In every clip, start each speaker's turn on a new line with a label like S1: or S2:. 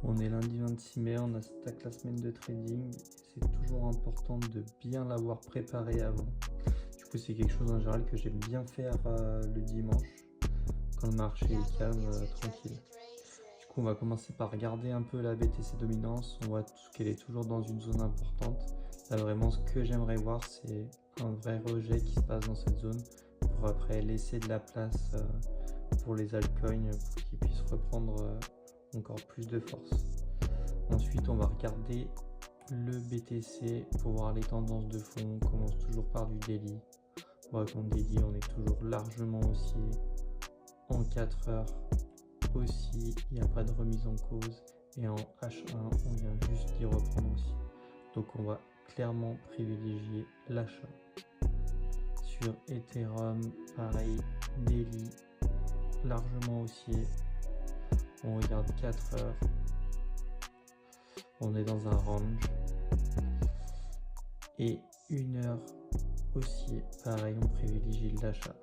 S1: On est lundi 26 mai, on attaque la semaine de trading. C'est toujours important de bien l'avoir préparé avant. Du coup, c'est quelque chose en général que j'aime bien faire le dimanche, quand le marché est calme, tranquille. Du coup, on va commencer par regarder un peu la BTC dominance. On voit qu'elle est toujours dans une zone importante. Là, vraiment, ce que j'aimerais voir, c'est un vrai rejet qui se passe dans cette zone pour après laisser de la place pour les altcoins pour qu'ils puissent reprendre encore plus de force. Ensuite, on va regarder le BTC pour voir les tendances de fond. On commence toujours par du daily. On voit qu'en daily, on est toujours largement haussier. En 4 heures aussi, il n'y a pas de remise en cause. Et en H1, on vient juste d'y reprendre aussi. Donc on va clairement privilégier l'achat. Sur Ethereum, pareil, daily, largement haussier. On regarde 4 heures. On est dans un range. Et 1 heure aussi, pareil, on privilégie l'achat.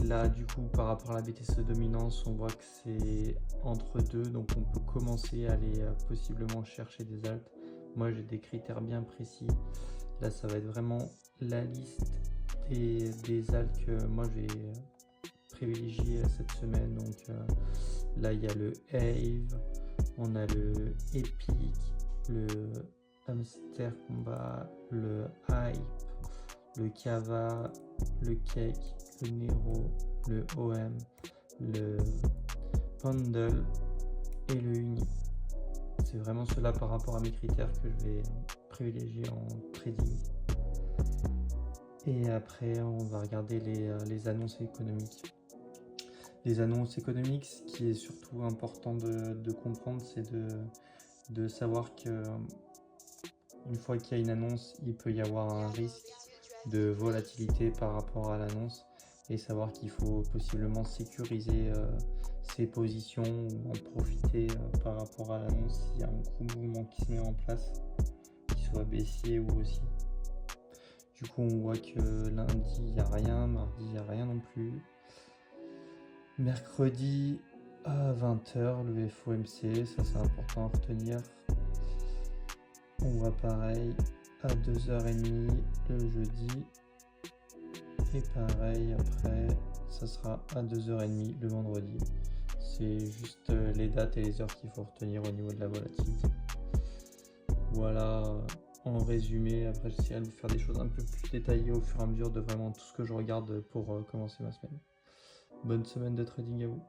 S1: Là, du coup, par rapport à la BTC dominance, on voit que c'est entre deux. Donc on peut commencer à aller possiblement chercher des alts. Moi, j'ai des critères bien précis. Là, ça va être vraiment la liste des alts que moi, je vais privilégier cette semaine. Donc là, il y a le Ave, on a le Epic, le Hamster Combat, le Hype, le Kava, le Cake, le Nero, le OM, le Pendle et le Uni. C'est vraiment cela par rapport à mes critères que je vais privilégier en trading. Et après, on va regarder les annonces économiques. Les annonces économiques, ce qui est surtout important de comprendre, c'est de savoir que une fois qu'il y a une annonce, il peut y avoir un risque de volatilité par rapport à l'annonce et savoir qu'il faut possiblement sécuriser ses positions ou en profiter par rapport à l'annonce s'il y a un gros mouvement qui se met en place, qu'il soit baissier ou haussier. Du coup, on voit que lundi, il n'y a rien, mardi, il n'y a rien non plus. Mercredi à 20h, le FOMC, ça c'est important à retenir. On voit pareil à 2h30 le jeudi. Et pareil après, ça sera à 2h30 le vendredi. C'est juste les dates et les heures qu'il faut retenir au niveau de la volatilité. Voilà, en résumé. Après, j'essaierai de vous faire des choses un peu plus détaillées au fur et à mesure de vraiment tout ce que je regarde pour commencer ma semaine. Bonne semaine de trading à vous.